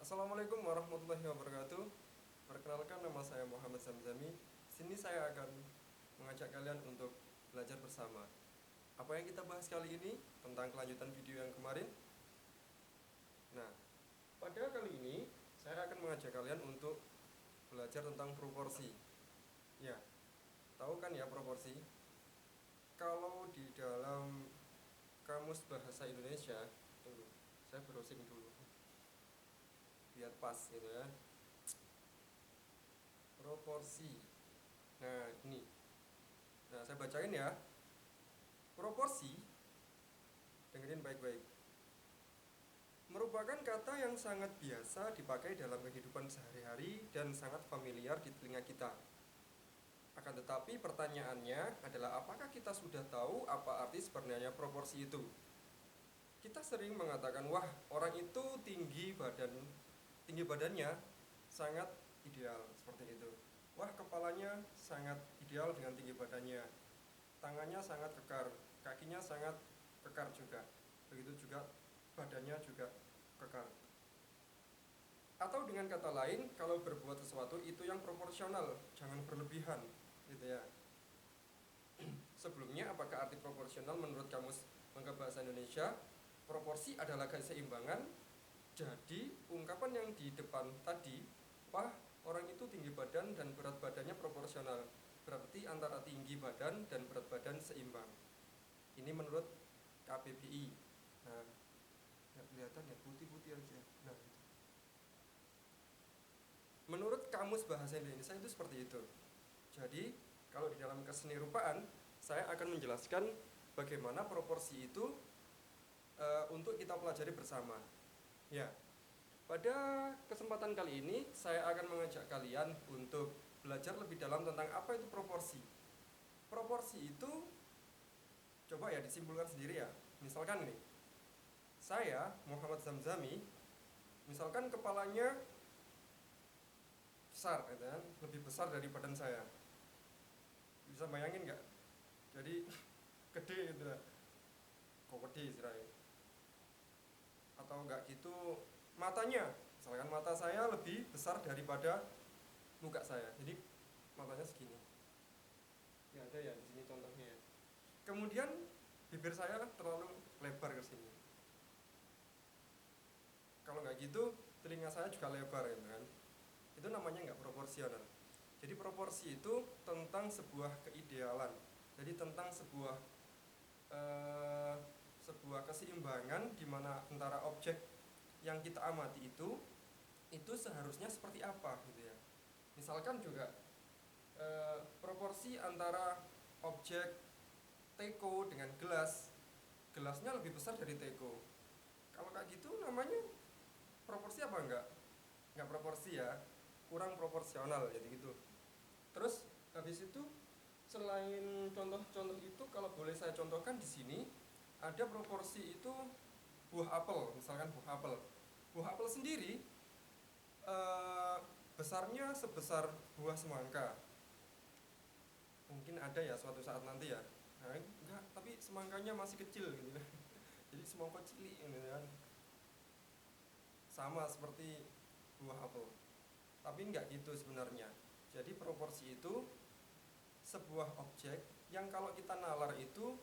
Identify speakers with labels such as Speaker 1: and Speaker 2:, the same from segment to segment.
Speaker 1: Assalamualaikum warahmatullahi wabarakatuh. Perkenalkan, nama saya Muhammad Zamzami. Sini saya akan mengajak kalian untuk belajar bersama. Apa yang kita bahas kali ini tentang kelanjutan video yang kemarin. Nah, pada kali ini saya akan mengajak kalian untuk belajar tentang proporsi. Ya, tahu kan ya proporsi? Kalau di dalam kamus bahasa Indonesia, tunggu, saya browsing dulu biar pas gitu ya. Proporsi. Nah, ini. Nah, saya bacain ya. Proporsi, dengerin baik-baik, merupakan kata yang sangat biasa dipakai dalam kehidupan sehari-hari dan sangat familiar di telinga kita. Akan tetapi pertanyaannya adalah apakah kita sudah tahu apa arti sebenarnya proporsi itu? Kita sering mengatakan, wah, orang itu tinggi badannya sangat ideal, seperti itu. Wah, kepalanya sangat ideal dengan tinggi badannya. Tangannya sangat kekar, kakinya sangat kekar juga. Begitu juga badannya juga kekar. Atau dengan kata lain, kalau berbuat sesuatu itu yang proporsional, jangan berlebihan, gitu ya. Sebelumnya, apakah arti proporsional menurut Kamus Lengkap Bahasa Indonesia? Proporsi adalah keseimbangan. Jadi, ungkapan yang di depan tadi, wah, orang itu tinggi badan dan berat badannya proporsional, berarti antara tinggi badan dan berat badan seimbang. Ini menurut KBBI. Nah, nggak kelihatan ya, putih-putih aja. Nah, menurut Kamus Bahasa Indonesia itu seperti itu. Jadi, kalau di dalam keseni rupaan, saya akan menjelaskan bagaimana proporsi itu untuk kita pelajari bersama. Ya, pada kesempatan kali ini saya akan mengajak kalian untuk belajar lebih dalam tentang apa itu proporsi. Proporsi itu coba ya disimpulkan sendiri ya. Misalkan nih, saya Muhammad Zamzami, misalkan kepalanya besar, gitu kan, lebih besar dari badan saya. Bisa bayangin nggak? Jadi gede gitu lah. Kok gede istilahnya. Atau enggak gitu matanya, misalkan mata saya lebih besar daripada muka saya, jadi matanya segini. Ya ada ya di sini contohnya ya. Kemudian bibir saya terlalu lebar ke sini. Kalau nggak gitu telinga saya juga lebar ya kan. Itu namanya nggak proporsional. Jadi proporsi itu tentang sebuah keidealan. Jadi tentang sebuah keseimbangan di mana antara objek yang kita amati itu seharusnya seperti apa gitu ya. Misalkan juga proporsi antara objek teko dengan gelasnya lebih besar dari teko. Kalau kayak gitu namanya proporsi apa enggak proporsi ya, kurang proporsional jadi gitu. Terus habis itu selain contoh-contoh itu, kalau boleh saya contohkan di sini ada proporsi itu buah apel, misalkan buah apel sendiri eh, besarnya sebesar buah semangka. Mungkin ada ya suatu saat nanti ya. Nah, enggak, tapi semangkanya masih kecil gitu kan. Jadi semangka cilik gitu kan. Sama seperti buah apel. Tapi enggak gitu sebenarnya. Jadi proporsi itu sebuah objek yang kalau kita nalar itu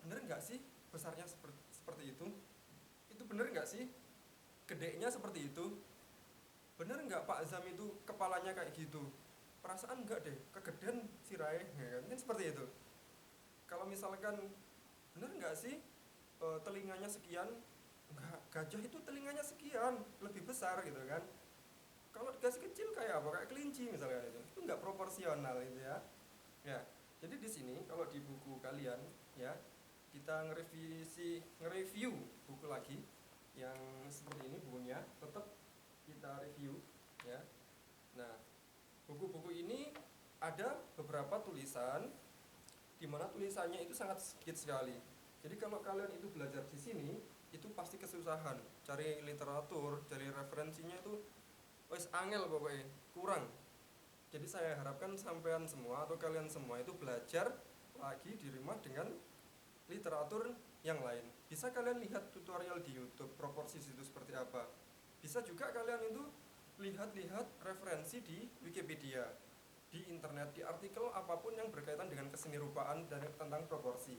Speaker 1: bener nggak sih besarnya seperti itu? Itu bener nggak sih gedenya seperti itu? Bener nggak Pak Zam itu kepalanya kayak gitu? Perasaan enggak deh, kegedean si Rai, ya kan seperti itu. Kalau misalkan bener nggak sih telinganya sekian? Enggak, gajah itu telinganya sekian, lebih besar gitu kan. Kalau dikasih kecil kayak apa? Kayak kelinci misalnya itu nggak proporsional itu ya. Ya, jadi di sini kalau di buku kalian ya, kita nge-review buku lagi yang seperti ini bukunya, tetap kita review ya. Nah, buku-buku ini ada beberapa tulisan di mana tulisannya itu sangat sedikit sekali. Jadi kalau kalian itu belajar di sini, itu pasti kesusahan cari literatur, cari referensinya itu wes angel pokoknya, kurang. Jadi saya harapkan sampean semua atau kalian semua itu belajar lagi di rumah dengan literatur yang lain. Bisa kalian lihat tutorial di YouTube proporsi itu seperti apa. Bisa juga kalian itu lihat-lihat referensi di Wikipedia, di internet, di artikel apapun yang berkaitan dengan keseni rupaan dan tentang proporsi.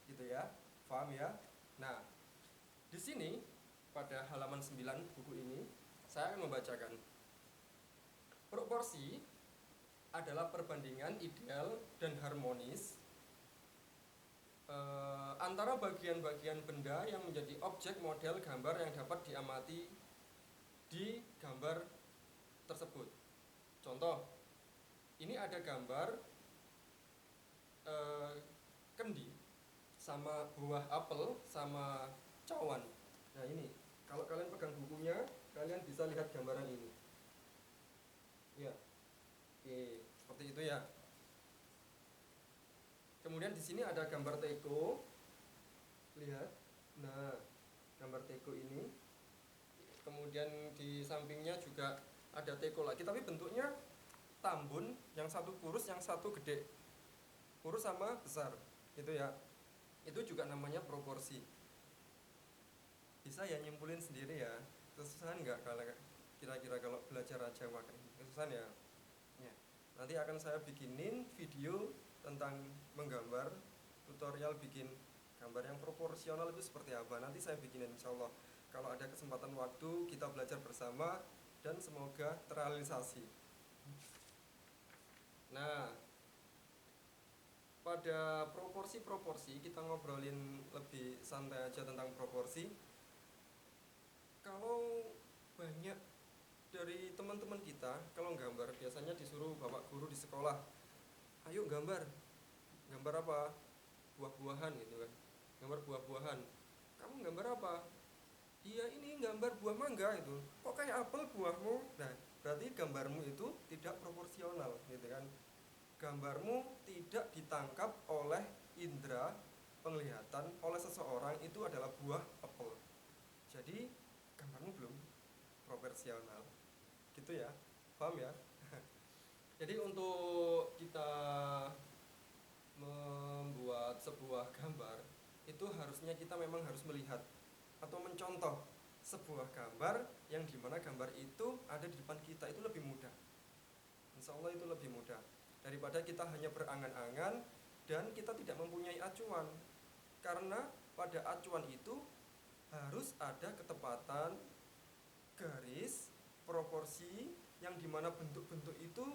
Speaker 1: Gitu ya. Paham ya? Nah, di sini pada halaman 9 buku ini saya akan membacakan. Proporsi adalah perbandingan ideal dan harmonis antara bagian-bagian benda yang menjadi objek model gambar yang dapat diamati di gambar tersebut. Contoh, ini ada gambar kendi sama buah apel sama cawan. Nah ini, kalau kalian pegang bukunya, kalian bisa lihat gambaran ini. Ya, oke, seperti itu ya. Kemudian di sini ada gambar teko, lihat. Nah, gambar teko ini. Kemudian di sampingnya juga ada teko lagi, tapi bentuknya tambun, yang satu kurus, yang satu gede. Kurus sama besar, gitu ya. Itu juga namanya proporsi. Bisa ya nyimpulin sendiri ya. Kesusahan nggak kalau kira-kira kalau belajar aja makanya kesusahan ya. Ya. Nanti akan saya bikinin video tentang menggambar, tutorial bikin gambar yang proporsional itu seperti apa. Nanti saya bikinin insya Allah. Kalau ada kesempatan waktu kita belajar bersama dan semoga terrealisasi. Nah, pada proporsi-proporsi kita ngobrolin lebih santai aja tentang proporsi. Kalau banyak dari teman-teman kita kalau gambar biasanya disuruh bapak guru di sekolah, ayo gambar apa, buah-buahan gitu kan, gambar buah-buahan. Kamu gambar apa? Iya ini gambar buah mangga itu. Kok kayak apel buahmu? Nah berarti gambarmu itu tidak proporsional gitu kan. Gambarmu tidak ditangkap oleh indera penglihatan oleh seseorang itu adalah buah apel. Jadi gambarmu belum proporsional gitu ya, paham ya? Jadi untuk kita membuat sebuah gambar itu harusnya kita memang harus melihat atau mencontoh sebuah gambar yang dimana gambar itu ada di depan kita, itu lebih mudah. Insya Allah itu lebih mudah daripada kita hanya berangan-angan dan kita tidak mempunyai acuan. Karena pada acuan itu harus ada ketepatan garis, proporsi yang dimana bentuk-bentuk itu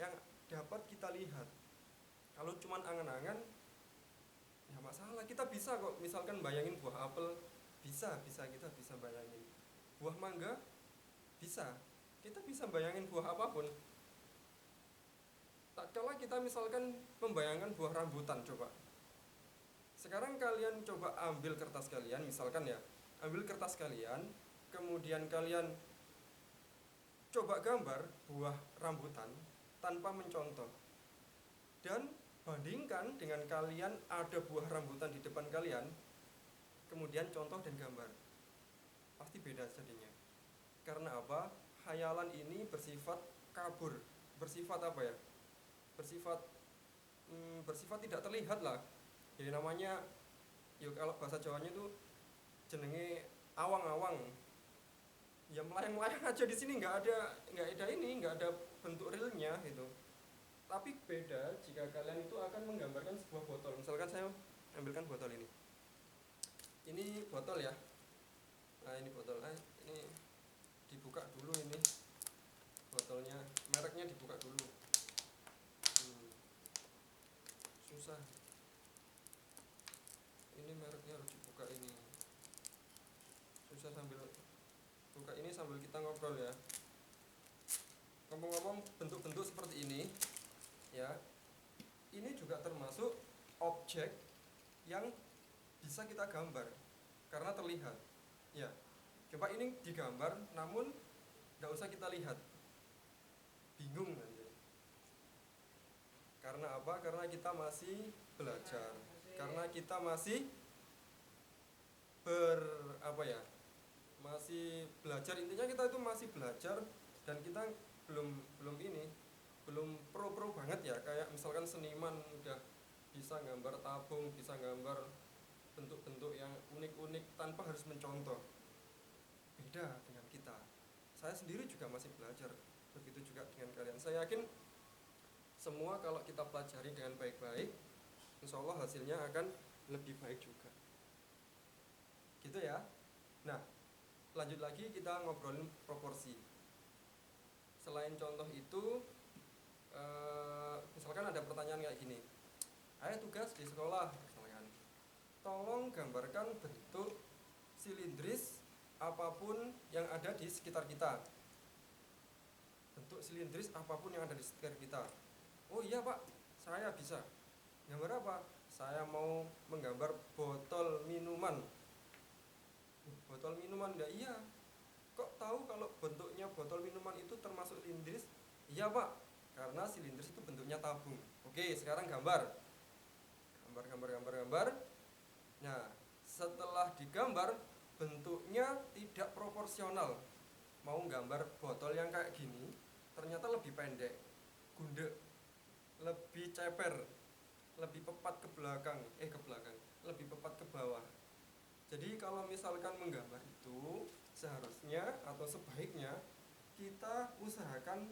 Speaker 1: yang dapat kita lihat. Kalau cuman angan-angan ya masalah. Kita bisa kok misalkan bayangin buah apel, bisa kita bisa bayangin. Buah mangga bisa. Kita bisa bayangin buah apapun. Tak kala kita misalkan membayangkan buah rambutan, coba. Sekarang kalian coba ambil kertas kalian, misalkan ya, ambil kertas kalian, kemudian kalian coba gambar buah rambutan tanpa mencontoh. Dan bandingkan dengan kalian ada buah rambutan di depan kalian, kemudian contoh dan gambar. Pasti beda jadinya. Karena apa? Khayalan ini bersifat kabur. Bersifat apa ya? Bersifat tidak terlihat lah. Jadi namanya ya kalau bahasa Jawanya itu jenenge awang-awang. Ya melayang-layang aja di sini, nggak ada bentuk realnya gitu. Tapi beda jika kalian itu akan menggambarkan sebuah botol. Misalkan saya ambilkan botol ini. Ini botol ya. Nah ini botol. Ini dibuka dulu ini botolnya. Mereknya dibuka dulu. Susah. Ini mereknya harus dibuka ini. Susah sambil buka ini sambil kita ngobrol ya. Ngomong-ngomong bentuk-bentuk seperti ini ya, ini juga termasuk objek yang bisa kita gambar karena terlihat ya. Coba ini digambar namun tidak usah kita lihat, bingung nanti. Karena apa? Karena kita masih belajar, karena kita masih masih belajar. Intinya kita itu masih belajar dan kita belum pro banget ya. Kayak misalkan seniman udah bisa gambar tabung, bisa gambar bentuk-bentuk yang unik-unik tanpa harus mencontoh. beda dengan kita. Saya sendiri juga masih belajar, begitu juga dengan kalian. Saya yakin semua kalau kita pelajari dengan baik-baik, insya Allah hasilnya akan lebih baik juga. Gitu ya. Nah, lanjut lagi kita ngobrolin proporsi. Selain contoh itu, misalkan ada pertanyaan kayak gini, ayo tugas di sekolah, misalkan, tolong gambarkan bentuk silindris apapun yang ada di sekitar kita. Bentuk silindris apapun yang ada di sekitar kita. Oh iya Pak, saya bisa. Gambar apa? Saya mau menggambar botol minuman. Botol minuman, enggak iya. Kok tahu kalau bentuknya botol minuman itu termasuk silindris? Iya Pak, karena silindris itu bentuknya tabung. Oke, sekarang gambar. Gambar. Nah, setelah digambar, bentuknya tidak proporsional. Mau gambar botol yang kayak gini, ternyata lebih pendek, gundek, lebih ceper, lebih pepat ke belakang, lebih pepat ke bawah. Jadi kalau misalkan menggambar itu seharusnya atau sebaiknya kita usahakan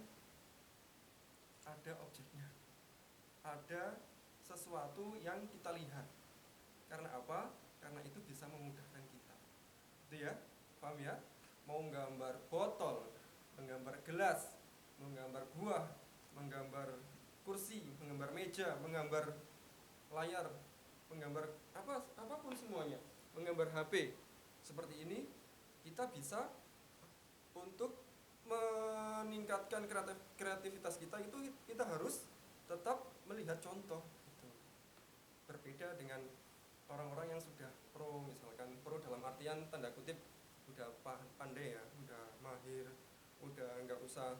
Speaker 1: ada objeknya, ada sesuatu yang kita lihat. Karena apa? Karena itu bisa memudahkan kita. Itu ya, paham ya? Mau menggambar botol, menggambar gelas, menggambar buah, menggambar kursi, menggambar meja, menggambar layar, menggambar apapun semuanya, menggambar HP seperti ini, kita bisa untuk meningkatkan kreativitas kita itu kita harus tetap melihat contoh gitu. Berbeda dengan orang-orang yang sudah pro, misalkan pro dalam artian tanda kutip udah pandai ya, udah mahir, udah nggak usah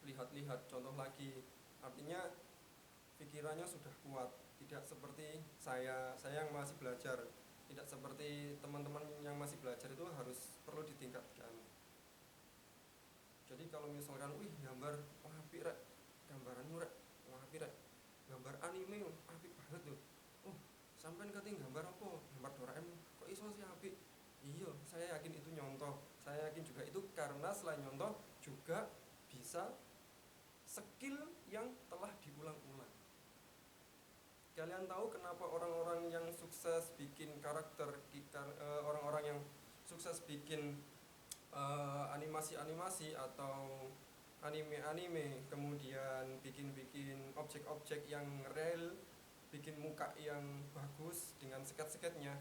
Speaker 1: lihat-lihat contoh lagi, artinya pikirannya sudah kuat, tidak seperti saya yang masih belajar, tidak seperti teman-teman yang masih belajar itu harus perlu ditingkatkan. Jadi kalau misalkan, gambar, wah apik rek, gambaranmu rek, wah apik rek, gambar anime, apik banget tuh. Oh, sampean kate gambar apa? Gambar Doraemon. Kok iso sih apik? Iya, saya yakin itu nyontoh. Saya yakin juga itu karena selain nyontoh juga bisa skill yang telah diulang-ulang. Kalian tahu kenapa orang-orang yang sukses bikin karakter, orang-orang yang sukses bikin animasi-animasi atau anime-anime, kemudian bikin objek-objek yang real, bikin muka yang bagus dengan sket-sketnya,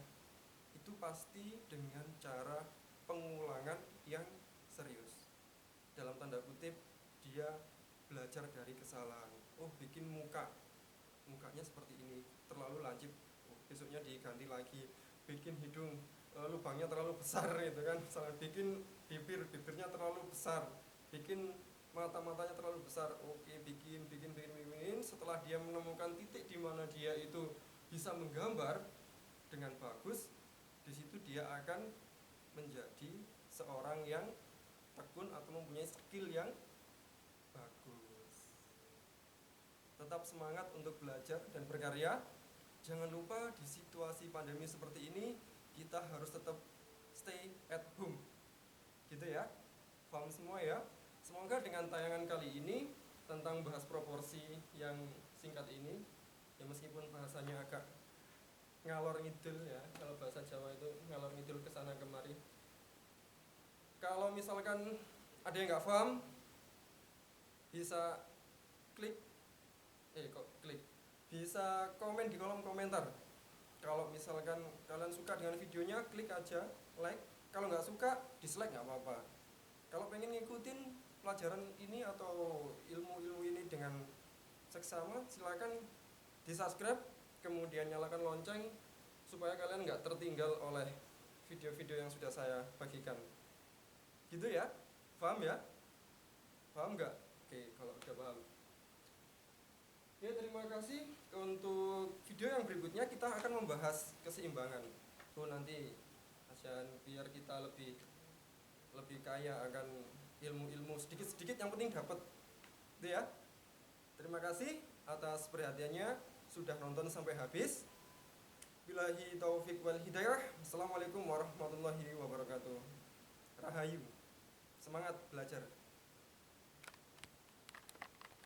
Speaker 1: itu pasti dengan cara pengulangan yang serius. Dalam tanda kutip, dia belajar dari kesalahan. Oh, bikin mukanya seperti ini, terlalu lancip, besoknya diganti lagi. Bikin hidung, lubangnya terlalu besar gitu kan, misalnya bikin bibirnya terlalu besar, bikin matanya terlalu besar. Oke, bikin. Setelah dia menemukan titik di mana dia itu bisa menggambar dengan bagus, di situ dia akan menjadi seorang yang tekun atau mempunyai skill yang bagus. Tetap semangat untuk belajar dan berkarya. Jangan lupa di situasi pandemi seperti ini kita harus tetap stay at home. Gitu ya. Paham semua ya? Semoga dengan tayangan kali ini tentang bahas proporsi yang singkat ini, ya meskipun bahasanya agak ngalor ngidul ya, kalau bahasa Jawa itu ngalor ngidul kesana kemari. Kalau misalkan ada yang nggak paham, bisa bisa komen di kolom komentar. Kalau misalkan kalian suka dengan videonya, klik aja like. Kalau nggak suka, dislike nggak apa-apa. Kalau pengen ngikutin pelajaran ini atau ilmu-ilmu ini dengan seksama, silakan di subscribe, kemudian nyalakan lonceng supaya kalian nggak tertinggal oleh video-video yang sudah saya bagikan. Gitu ya, paham ya? Paham nggak? Oke, kalau udah paham. Oke, terima kasih. Untuk video yang berikutnya kita akan membahas keseimbangan. Nanti biar kita lebih kaya akan ilmu-ilmu sedikit-sedikit yang penting dapat. Gitu ya. Terima kasih atas perhatiannya, sudah nonton sampai habis. Billahi taufiq wal hidayah. Assalamualaikum warahmatullahi wabarakatuh. Rahayu. Semangat belajar.